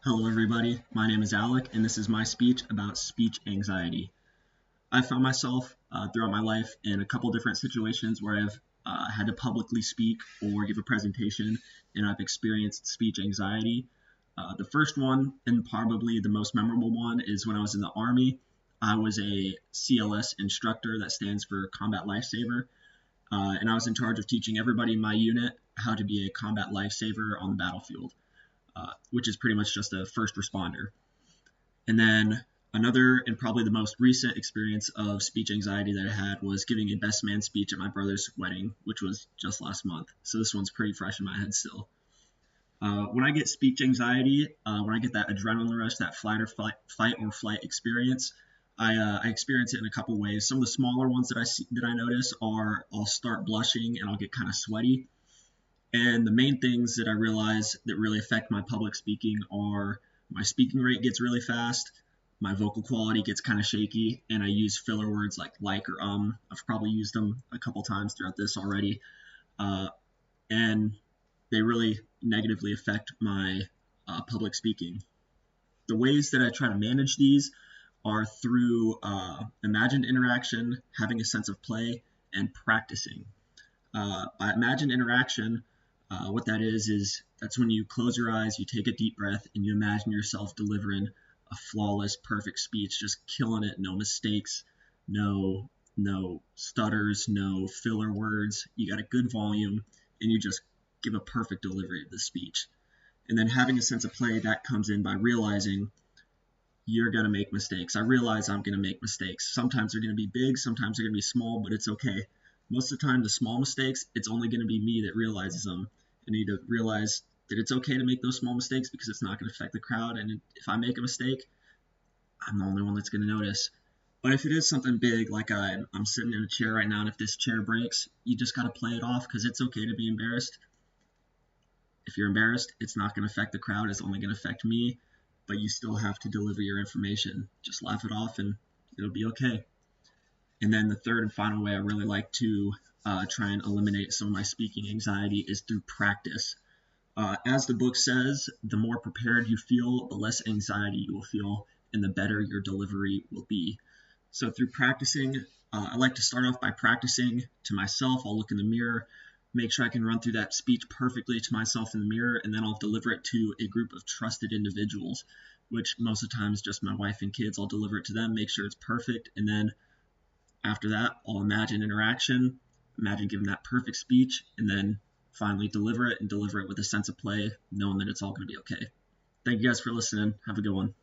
Hello, everybody. My name is Alec, and this is my speech about speech anxiety. I found myself throughout my life in a couple different situations where I've had to publicly speak or give a presentation, and I've experienced speech anxiety. The first one, and probably the most memorable one, is when I was in the Army. I was a CLS instructor, that stands for Combat Lifesaver, and I was in charge of teaching everybody in my unit how to be a combat lifesaver on the battlefield, which is pretty much just a first responder. And then another and probably the most recent experience of speech anxiety that I had was giving a best man speech at my brother's wedding, which was just last month. So this one's pretty fresh in my head still. When I get speech anxiety, when I get that adrenaline rush, that fight or flight experience, I experience it in a couple ways. Some of the smaller ones that I notice are I'll start blushing and I'll get kind of sweaty. And the main things that I realize that really affect my public speaking are my speaking rate gets really fast, my vocal quality gets kind of shaky, and I use filler words like or I've probably used them a couple times throughout this already, uh, and they really negatively affect my public speaking. The ways that I try to manage these are through imagined interaction, having a sense of play, and practicing. By imagined interaction, what that is that's when you close your eyes, you take a deep breath, and you imagine yourself delivering a flawless, perfect speech, just killing it, no mistakes, no stutters, no filler words. You got a good volume, and you just give a perfect delivery of the speech. And then having a sense of play that comes in by realizing you're going to make mistakes. I realize I'm going to make mistakes. Sometimes they're going to be big, sometimes they're going to be small, but it's okay. Most of the time, the small mistakes, it's only going to be me that realizes them. I need to realize that it's okay to make those small mistakes because it's not going to affect the crowd. And if I make a mistake, I'm the only one that's going to notice. But if it is something big, like I'm sitting in a chair right now, and if this chair breaks, you just got to play it off because it's okay to be embarrassed. If you're embarrassed, it's not going to affect the crowd. It's only going to affect me, but you still have to deliver your information. Just laugh it off and it'll be okay. And then the third and final way I really like to try and eliminate some of my speaking anxiety is through practice. As the book says, the more prepared you feel, the less anxiety you will feel, and the better your delivery will be. So through practicing, I like to start off by practicing to myself. I'll look in the mirror, make sure I can run through that speech perfectly to myself in the mirror, and then I'll deliver it to a group of trusted individuals, which most of the time is just my wife and kids. I'll deliver it to them, make sure it's perfect, and then after that, I'll imagine interaction, imagine giving that perfect speech, and then finally deliver it and deliver it with a sense of play, knowing that it's all going to be okay. Thank you guys for listening. Have a good one.